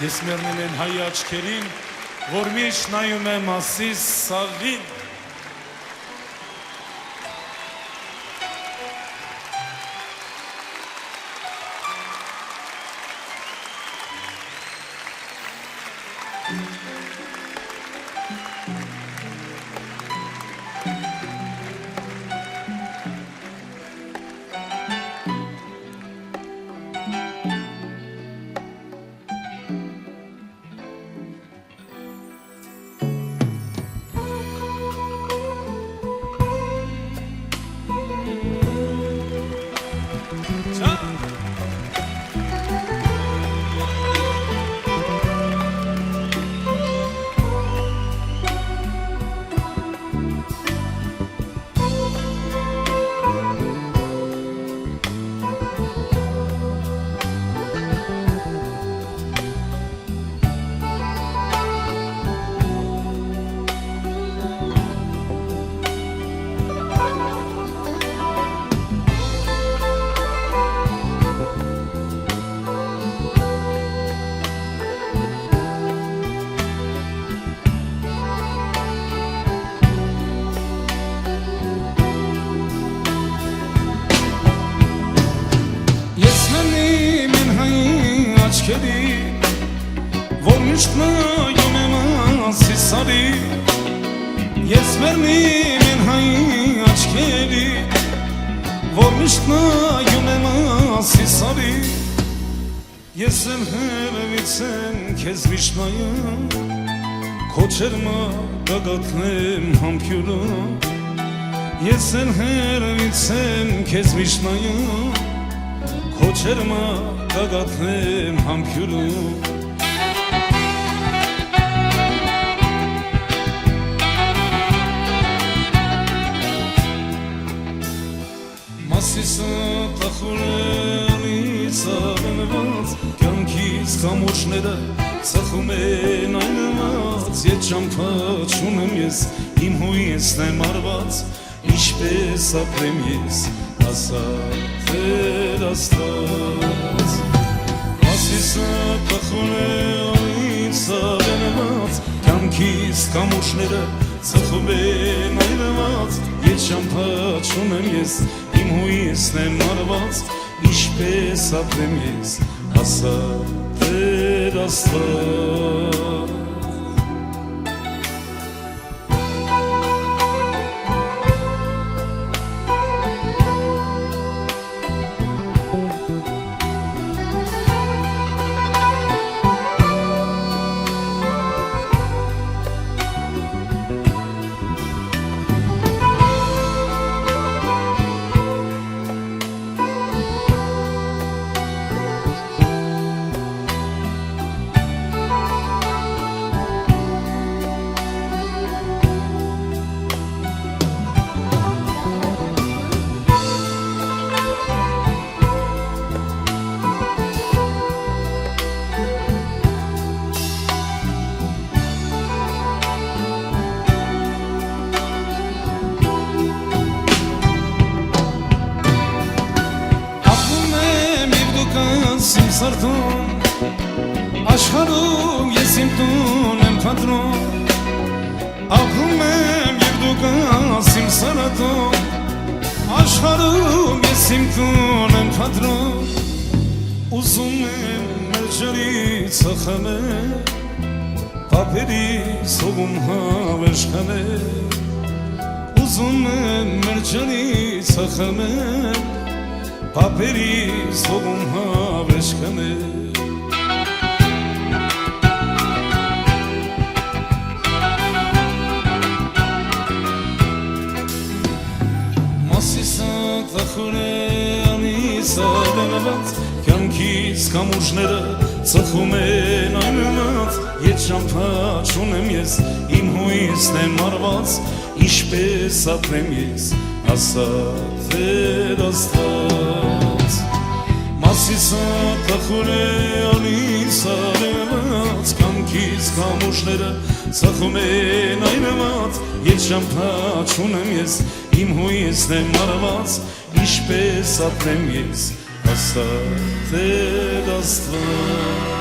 Ես մեռնել են հայ աչքերին, որ միշտ նայում եմ ասիս սաղին։ Որ միշտ նայում եմ ասիս սարի Ես մեռնում եմ հայի աչքերի Որ միշտ նայում եմ ասիս սարի Ես էլ հեռվից եմ քեզ միշտ նայում Քո չերմա գագաթնեմ համբյուրում Ես էլ հեռվից եմ քեզ միշտ նայում Քո չերմա գագաթնեմ համբյուրում Մասիսը տախորելից ավենված Կյանքից կամորջները ծխում են այնված Ետ ճամփա չունեմ ես, իմ հույսն եմ արված Ինչպես ապրեմ ես, ասա Տեր Աստված Մասիսը տախորելից ավենված Կյանքից կամորջները ծխում են այնված Ետ ճամփա չունեմ ես, իմ հույսն եմ արված Ինչպես ապրեմ ես, ասա Տեր Աստված Աշխարհում ես իմ տուն եմ փնտրում Ապրում եմ և դու կաս իմ սարատում Աշխարհում ես իմ տուն եմ փնտրում Ուզում եմ մեր ջրի ծխանել Պապերի սողում հավերժ քանել Ուզում եմ մեր ջրի ծխանել Պապերի սողում հավերժ քանել Կյանքից կամուրջները ծխում են այնված Ետ ճամփա չունեմ ես, իմ հույսն եմ արված Ինչպես ապրեմ ես, ասա Տեր Աստված Մասիսը տխուր է ալիս արևած Կյանքից կամուրջները ծխում են այնված Ետ ճամփա չունեմ ես, իմ հույսն եմ արված Ինչպես ապրեմ ես, ասա Տեր Աստված